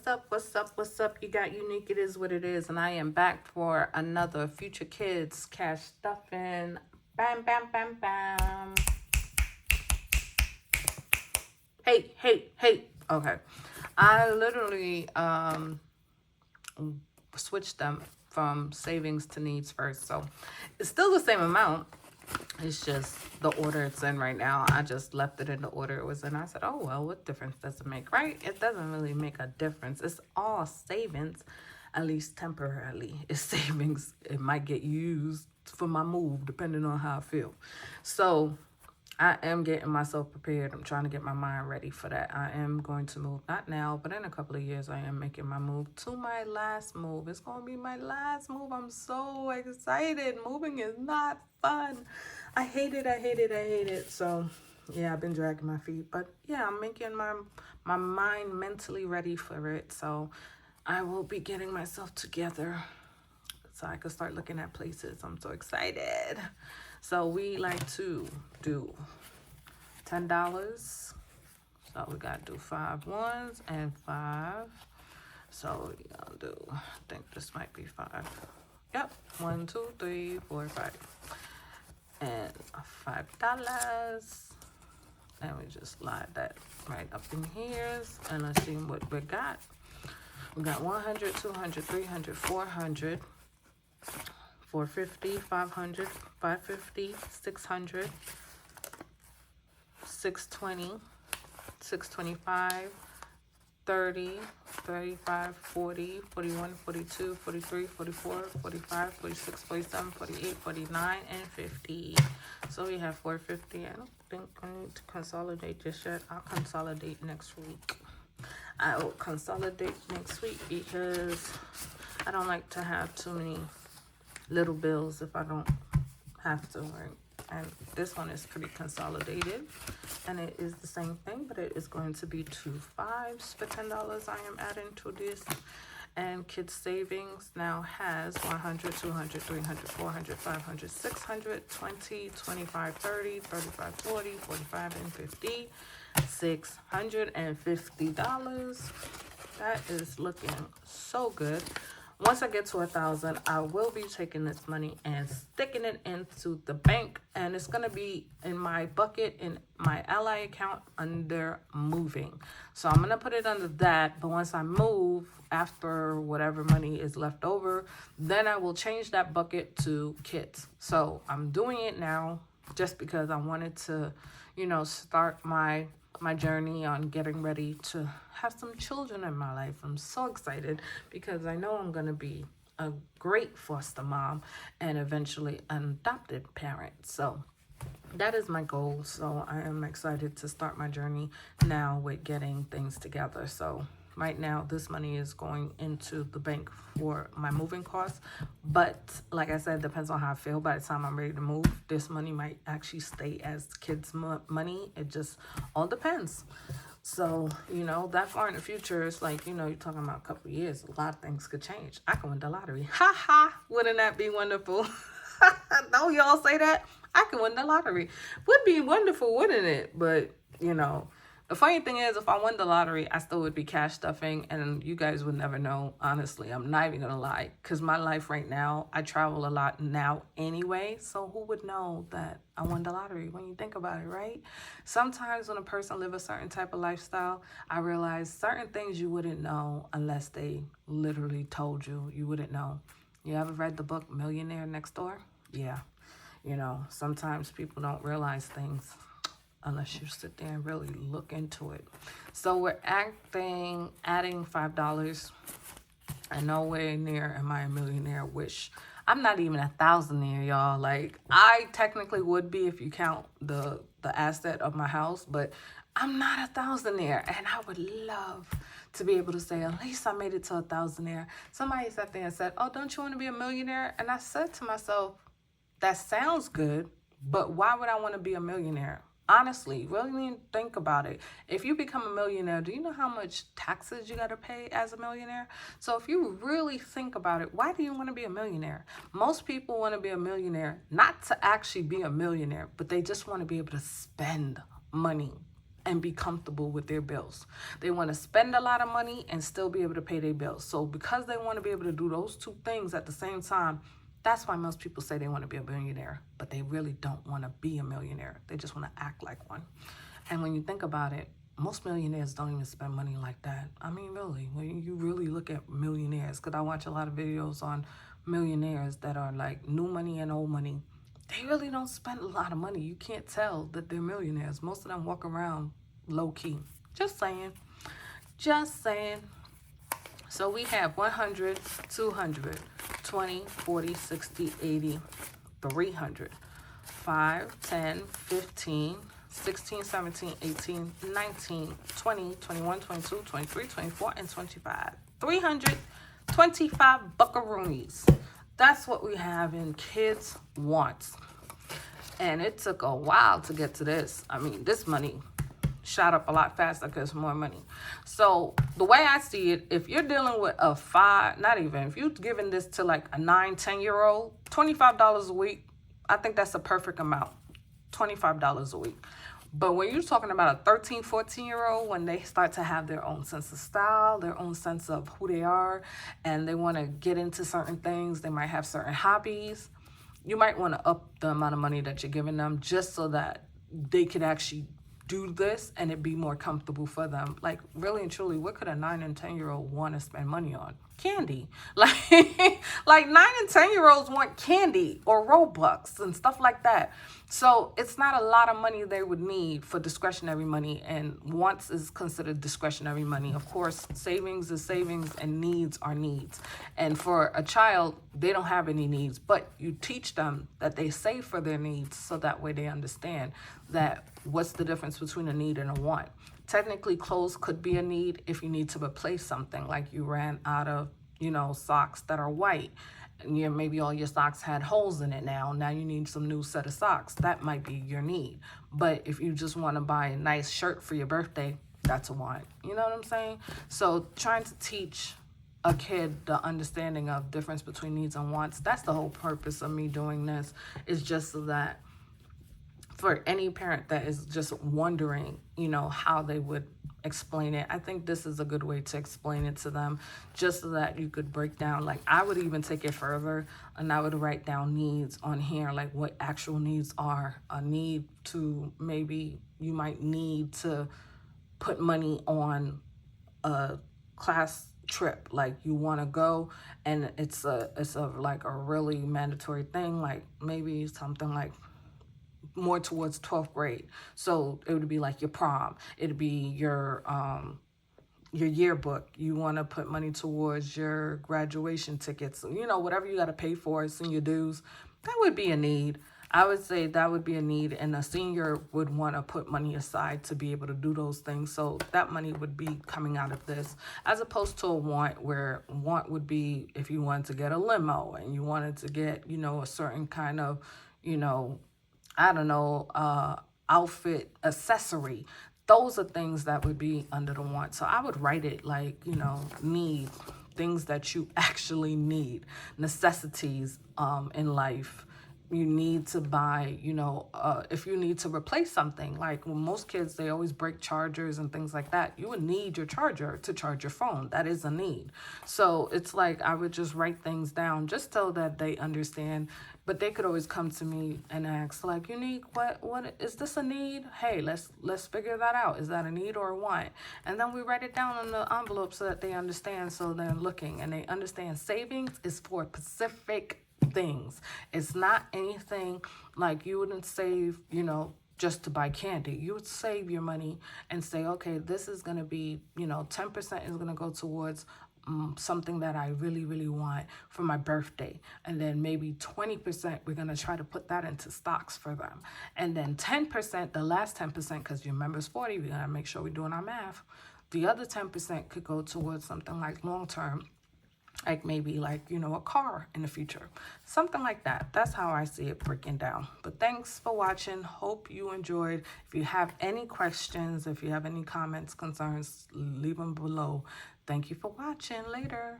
What's up? What's up? What's up? You got Unique. It is what it is. And I am back for another Future Kids Cash Stuffing. Bam, bam, bam, bam. Hey, hey, hey. Okay. I literally switched them from savings to needs first. So it's still the same amount. It's just the order it's in right now. I just left it in the order it was in. I said, oh, well, what difference does it make, right? It doesn't really make a difference. It's all savings, at least temporarily. It's savings. It might get used for my move, depending on how I feel. So I am getting myself prepared. I'm trying to get my mind ready for that. I am going to move, not now, but in a couple of years, I am making my move to my last move. It's going to be my last move. I'm so excited. Moving is not fun. I hate it. I hate it. I hate it. So, yeah, I've been dragging my feet. But, yeah, I'm making my mind mentally ready for it. So, I will be getting myself together so I can start looking at places. I'm so excited. So we like to do $10. So we got to do 5 ones and 5. So we're gonna do, I think this might be 5. Yep, 1, 2, 3, 4, 5. And $5. And we just slide that right up in here. And let's see what we got. We got 100, 200, 300, 400. 450, 500, 550, 600, 620, 625, 30, 35, 40, 41, 42, 43, 44, 45, 46, 47, 48, 49, and 50. So we have 450. I don't think I need to consolidate just yet. I'll consolidate next week. I will consolidate next week because I don't like to have too many little bills if I don't have to, right? And this one is pretty consolidated, and it is the same thing, but it is going to be 2 5s for $10. I am adding to this. And Kids Savings now has 100, 200, 300, 400, 500, 600, 20, 25, 30, 35, 40, 45, and 50. $650. That is looking so good. Once I get to 1,000, I will be taking this money and sticking it into the bank, and it's gonna be in my bucket in my Ally account under moving. So I'm gonna put it under that, but once I move, after whatever money is left over, then I will change that bucket to kids. So I'm doing it now just because I wanted to, start my journey on getting ready to have some children in my life. I'm so excited because I know I'm going to be a great foster mom and eventually an adopted parent. So that is my goal. So I am excited to start my journey now with getting things together. So right now, this money is going into the bank for my moving costs. But like I said, it depends on how I feel. By the time I'm ready to move, this money might actually stay as kids' money. It just all depends. So, that far in the future, it's like, you're talking about a couple of years. A lot of things could change. I can win the lottery. Ha ha! Wouldn't that be wonderful? Don't y'all say that? I can win the lottery. Would be wonderful, wouldn't it? But, the funny thing is, if I won the lottery, I still would be cash stuffing, and you guys would never know, honestly. I'm not even gonna lie, because my life right now, I travel a lot now anyway, so who would know that I won the lottery when you think about it, right? Sometimes when a person lives a certain type of lifestyle, I realize certain things you wouldn't know unless they literally told you. You wouldn't know. You ever read the book Millionaire Next Door? Yeah. Sometimes people don't realize things unless you sit there and really look into it. So we're adding $5. And nowhere near am I a millionaire, which I'm not even a thousandaire, y'all. Like, I technically would be if you count the asset of my house, but I'm not a thousandaire. And I would love to be able to say, at least I made it to a thousandaire. Somebody sat there and said, oh, don't you want to be a millionaire? And I said to myself, that sounds good, but why would I want to be a millionaire? Honestly, really think about it. If you become a millionaire, do you know how much taxes you got to pay as a millionaire? So if you really think about it, why do you want to be a millionaire? Most people want to be a millionaire, not to actually be a millionaire, but they just want to be able to spend money. and be comfortable with their bills. They want to spend a lot of money and still be able to pay their bills. So because they want to be able to do those two things at the same time, that's why most people say they want to be a millionaire, but they really don't want to be a millionaire. They just want to act like one. And when you think about it, most millionaires don't even spend money like that. I mean, really, when you really look at millionaires, because I watch a lot of videos on millionaires that are like new money and old money, they really don't spend a lot of money. You can't tell that they're millionaires. Most of them walk around low key. Just saying. Just saying. So we have 100, 200, 20, 40, 60, 80, 300, 5, 10, 15, 16, 17, 18, 19, 20, 21, 22, 23, 24, and 25. 325 buckaroonies. That's what we have in kids' wants. And it took a while to get to this. I mean, this money shot up a lot faster because more money. So the way I see it, if you're dealing with a if you're giving this to like a 9, 10-year-old, $25 a week, I think that's a perfect amount. $25 a week. But when you're talking about a 13, 14-year-old, when they start to have their own sense of style, their own sense of who they are, and they want to get into certain things, they might have certain hobbies, you might want to up the amount of money that you're giving them just so that they could actually do this and it be more comfortable for them. Like, really and truly, what could a 9 and 10-year-old want to spend money on? Candy. Like 9 and 10-year-olds want candy or Robux and stuff like that. So it's not a lot of money they would need for discretionary money, and wants is considered discretionary money. Of course, savings is savings and needs are needs. And for a child, they don't have any needs, but you teach them that they save for their needs so that way they understand that what's the difference between a need and a want. Technically, clothes could be a need if you need to replace something, like you ran out of, socks that are white. And maybe all your socks had holes in it now. Now you need some new set of socks. That might be your need. But if you just want to buy a nice shirt for your birthday, that's a want. You know what I'm saying? So trying to teach a kid the understanding of difference between needs and wants, that's the whole purpose of me doing this, is just so that for any parent that is just wondering, how they would explain it, I think this is a good way to explain it to them, just so that you could break down. Like, I would even take it further and I would write down needs on here, like what actual needs are. A need to, maybe you might need to put money on a class trip, like you want to go and it's a like a really mandatory thing, like maybe something like more towards 12th grade. So it would be like your prom. It'd be your yearbook. You want to put money towards your graduation tickets. Whatever you got to pay for, senior dues. That would be a need. I would say that would be a need, and a senior would want to put money aside to be able to do those things. So that money would be coming out of this, as opposed to a want, where want would be if you wanted to get a limo and you wanted to get, a certain kind of, outfit, accessory. Those are things that would be under the want. So I would write it like, need, things that you actually need, necessities in life. You need to buy, if you need to replace something, like most kids, they always break chargers and things like that. You would need your charger to charge your phone. That is a need. So it's like, I would just write things down just so that they understand. But they could always come to me and ask, like, Unique, what is this a need? Hey, let's figure that out. Is that a need or a want? And then we write it down on the envelope so that they understand. So they're looking and they understand savings is for specific things. It's not anything like you wouldn't save, just to buy candy. You would save your money and say, okay, this is going to be, 10% is going to go towards something that I really, really want for my birthday. And then maybe 20%, we're going to try to put that into stocks for them. And then 10%, the last 10%, because your member's 40, we got to make sure we're doing our math. The other 10% could go towards something like long-term, like maybe like, a car in the future, something like that. That's how I see it breaking down. But thanks for watching. Hope you enjoyed. If you have any questions, if you have any comments, concerns, leave them below. Thank you for watching. Later.